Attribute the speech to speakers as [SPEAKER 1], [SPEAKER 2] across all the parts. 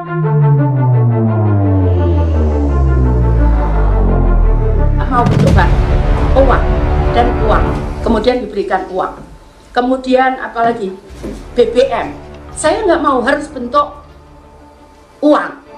[SPEAKER 1] Mau bentukkan uang dan uang, kemudian diberikan uang, kemudian apalagi BBM. Saya nggak mau, harus bentuk uang.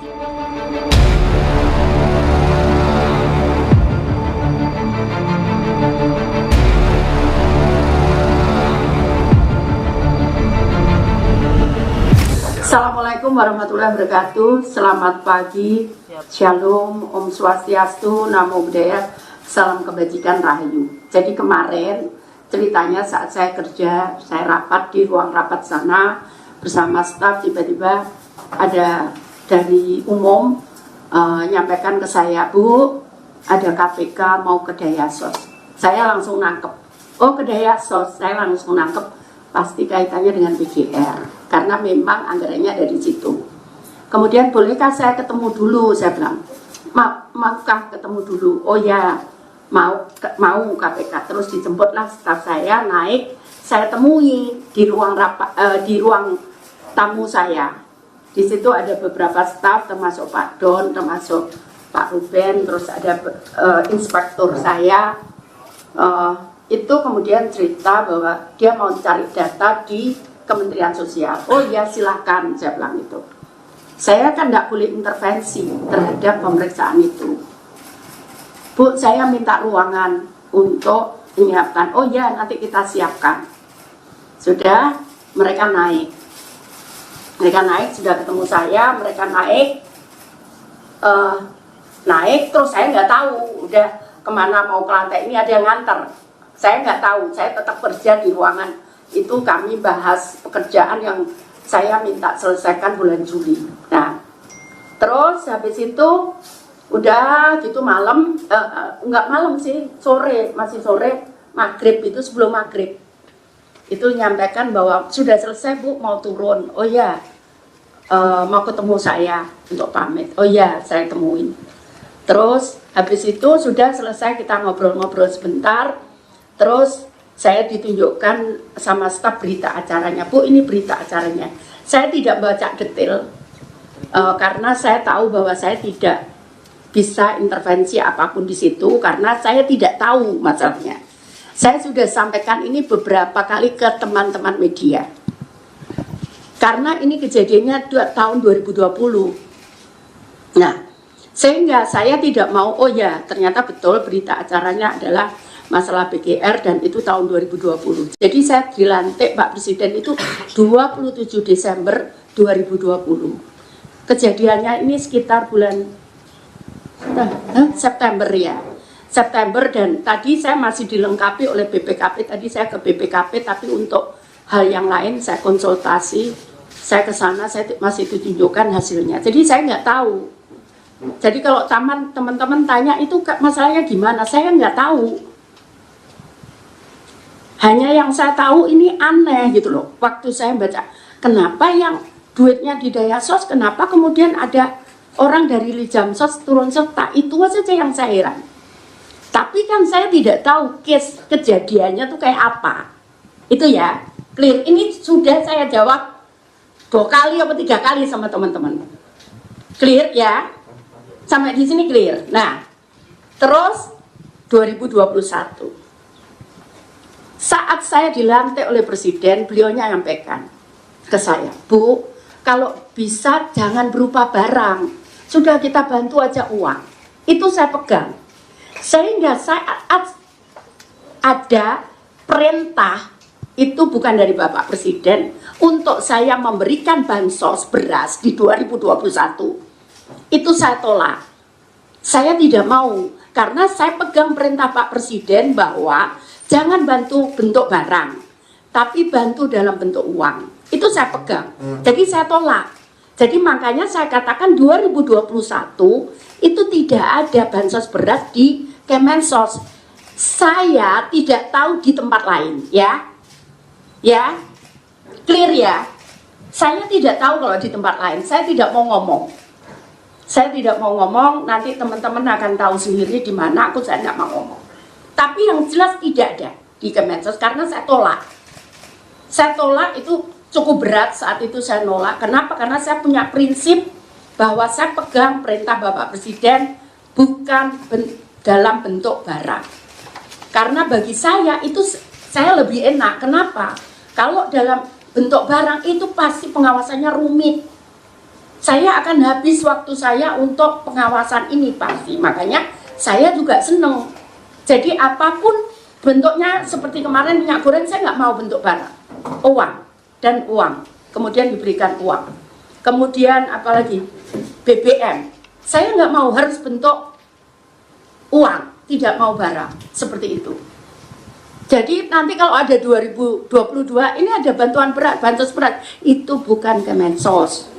[SPEAKER 1] Assalamualaikum warahmatullahi wabarakatuh. Selamat pagi, Shalom, Om Swastiastu, Namo Buddhaya, salam kebajikan rahayu. Jadi kemarin ceritanya saat saya kerja, saya rapat di ruang rapat sana bersama staf, tiba-tiba ada dari umum nyampaikan ke saya, Bu, ada KPK mau ke Dayasos. Saya langsung nangkep, oh ke Dayasos, saya langsung nangkep pasti kaitannya dengan PGR, karena memang anggarannya ada di situ. Kemudian bolehkah saya ketemu dulu? Saya bilang, maukah ketemu dulu? Oh ya, mau KPK. Terus dijemputlah staf saya naik, saya temui di ruang di ruang tamu saya. Di situ ada beberapa staf, termasuk Pak Don, termasuk Pak Ruben, terus ada inspektur saya. Itu kemudian cerita bahwa dia mau cari data di Kementerian Sosial. Oh ya silahkan, saya bilang itu. Saya kan tidak boleh intervensi terhadap pemeriksaan itu. Bu, saya minta ruangan untuk menyiapkan. Oh ya, nanti kita siapkan. Sudah, mereka naik. Mereka naik, sudah ketemu saya, mereka naik. Naik, terus saya nggak tahu udah kemana mau ke lantai ini, ada yang nganter. Saya nggak tahu, saya tetap kerja di ruangan itu. Kami bahas pekerjaan yang saya minta selesaikan bulan Juli. Nah, terus habis itu udah gitu malam, nggak malam sih, sore, masih sore, maghrib itu, sebelum maghrib itu nyampaikan bahwa sudah selesai Bu, mau turun. Oh ya, mau ketemu saya untuk pamit. Oh ya, saya temuin. Terus habis itu sudah selesai, kita ngobrol-ngobrol sebentar. Terus saya ditunjukkan sama staf berita acaranya. Bu, ini berita acaranya. Saya tidak baca detail karena saya tahu bahwa saya tidak bisa intervensi apapun di situ karena saya tidak tahu masalahnya. Saya sudah sampaikan ini beberapa kali ke teman-teman media. Karena ini kejadiannya tahun 2020. Nah, sehingga saya tidak mau, oh ya ternyata betul berita acaranya adalah masalah PGR dan itu tahun 2020. Jadi saya dilantik Pak Presiden itu 27 Desember 2020. Kejadiannya ini sekitar bulan September ya. September, dan tadi saya masih dilengkapi oleh BPKP. Tadi saya ke BPKP, tapi untuk hal yang lain saya konsultasi. Saya ke sana, saya masih ditunjukkan hasilnya. Jadi saya nggak tahu. Jadi kalau teman-teman tanya itu masalahnya gimana, saya nggak tahu. Hanya yang saya tahu ini aneh gitu loh. Waktu saya baca, kenapa yang duitnya di Dayasos, kenapa kemudian ada orang dari Lijamsos turun serta, itu saja yang saya heran. Tapi kan saya tidak tahu case kejadiannya tuh kayak apa. Itu ya, clear. Ini sudah saya jawab 2 kali atau 3 kali sama teman-teman. Clear ya? Sampai di sini clear. Nah, terus 2021. Saat saya dilantik oleh Presiden, beliaunya nyampaikan ke saya, Bu, kalau bisa jangan berupa barang, sudah kita bantu aja uang. Itu saya pegang. Sehingga saat ada perintah, itu bukan dari Bapak Presiden, untuk saya memberikan bansos beras di 2021, itu saya tolak. Saya tidak mau, karena saya pegang perintah Pak Presiden bahwa jangan bantu bentuk barang, tapi bantu dalam bentuk uang. Itu saya pegang. Jadi saya tolak. Jadi makanya saya katakan 2021 itu tidak ada bansos beras di Kemensos. Saya tidak tahu di tempat lain, ya. Ya. Clear ya? Saya tidak tahu kalau di tempat lain. Saya tidak mau ngomong. Saya tidak mau ngomong, nanti teman-teman akan tahu sendiri di mana saya nggak mau ngomong. Tapi yang jelas tidak ada di Kemensos karena saya tolak. Saya tolak, itu cukup berat saat itu saya nolak. Kenapa? Karena saya punya prinsip bahwa saya pegang perintah Bapak Presiden bukan dalam bentuk barang. Karena bagi saya itu saya lebih enak. Kenapa? Kalau dalam bentuk barang itu pasti pengawasannya rumit. Saya akan habis waktu saya untuk pengawasan ini pasti. Makanya saya juga seneng. Jadi apapun bentuknya, seperti kemarin minyak goreng, saya nggak mau bentuk barang. Uang dan uang. Kemudian diberikan uang. Kemudian apalagi? BBM. Saya nggak mau harus bentuk uang, tidak mau barang. Seperti itu. Jadi nanti kalau ada 2022, ini ada bantuan berat, bansos berat. Itu bukan Kemensos.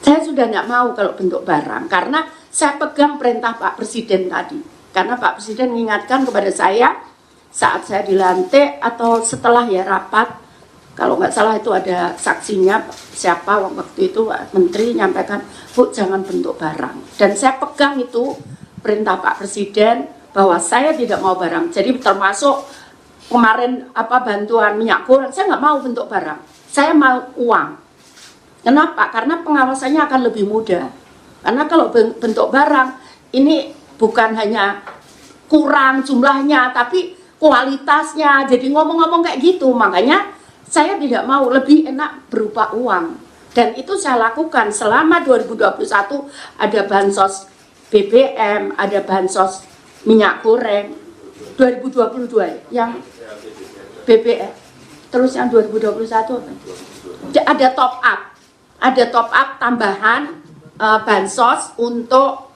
[SPEAKER 1] Saya sudah nggak mau kalau bentuk barang, karena saya pegang perintah Pak Presiden tadi. Karena Pak Presiden mengingatkan kepada saya saat saya dilantik atau setelah ya rapat, kalau nggak salah itu ada saksinya siapa waktu itu Menteri nyampaikan, Bu jangan bentuk barang. Dan saya pegang itu perintah Pak Presiden bahwa saya tidak mau barang. Jadi termasuk kemarin bantuan minyak goreng, saya nggak mau bentuk barang. Saya mau uang. Kenapa? Karena pengawasannya akan lebih mudah. Karena kalau bentuk barang, ini bukan hanya kurang jumlahnya, tapi kualitasnya. Jadi ngomong-ngomong kayak gitu, makanya saya tidak mau, lebih enak berupa uang. Dan itu saya lakukan selama 2021, ada bansos BBM, ada bansos minyak goreng. 2022 yang BBM. Terus yang 2021 ada top up. Ada top up tambahan bansos untuk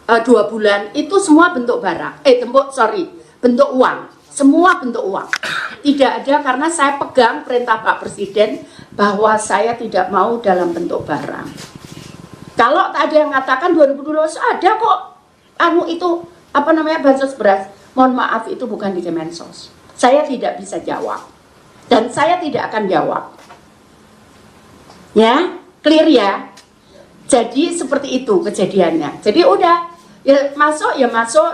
[SPEAKER 1] 2 bulan. Itu semua bentuk barang. Bentuk uang. Semua bentuk uang. Tidak ada, karena saya pegang perintah Pak Presiden bahwa saya tidak mau dalam bentuk barang. Kalau tak ada yang mengatakan 2012 ada kok bansos beras. Mohon maaf, itu bukan di Kemensos. Saya tidak bisa jawab. Dan saya tidak akan jawab. Ya, clear ya. Jadi seperti itu kejadiannya. Jadi udah ya masuk,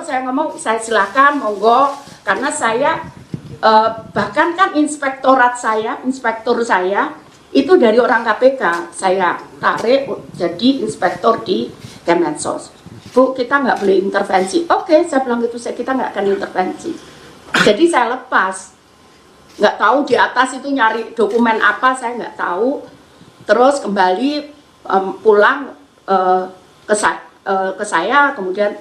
[SPEAKER 1] saya ngomong, saya silakan monggo, karena saya bahkan kan inspektur saya itu dari orang KPK, saya tarik jadi inspektur di Kemensos. Bu, kita nggak boleh intervensi. Oke, saya bilang gitu, kita nggak akan intervensi. Jadi saya lepas, nggak tahu di atas itu nyari dokumen apa, saya nggak tahu. Terus kembali pulang ke saya, kemudian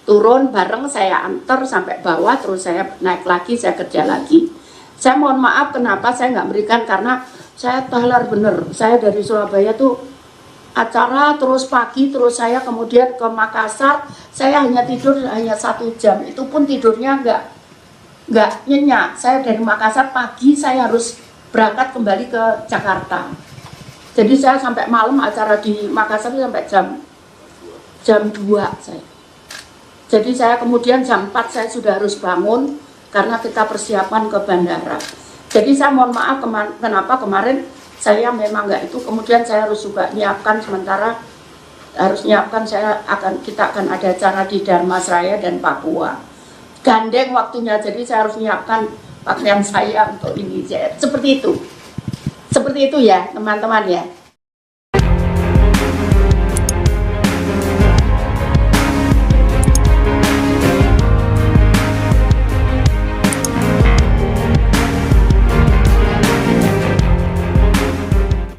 [SPEAKER 1] turun bareng, saya antar sampai bawah, terus saya naik lagi, saya kerja lagi. Saya mohon maaf kenapa saya nggak berikan, karena saya talar bener. Saya dari Surabaya tuh acara terus pagi, terus saya kemudian ke Makassar, saya hanya tidur 1 jam, itu pun tidurnya nggak nyenyak. Saya dari Makassar pagi, saya harus berangkat kembali ke Jakarta. Jadi saya sampai malam acara di Makassar sampai jam 2 saya. Jadi saya kemudian jam 4 saya sudah harus bangun karena kita persiapan ke bandara. Jadi saya mohon maaf kenapa kemarin saya memang nggak itu, kemudian saya harus juga nyiapkan sementara, kita akan ada acara di Dharmasraya dan Papua. Gandeng waktunya, jadi saya harus nyiapkan pakaian saya untuk ini. Seperti itu. Seperti itu ya teman-teman ya.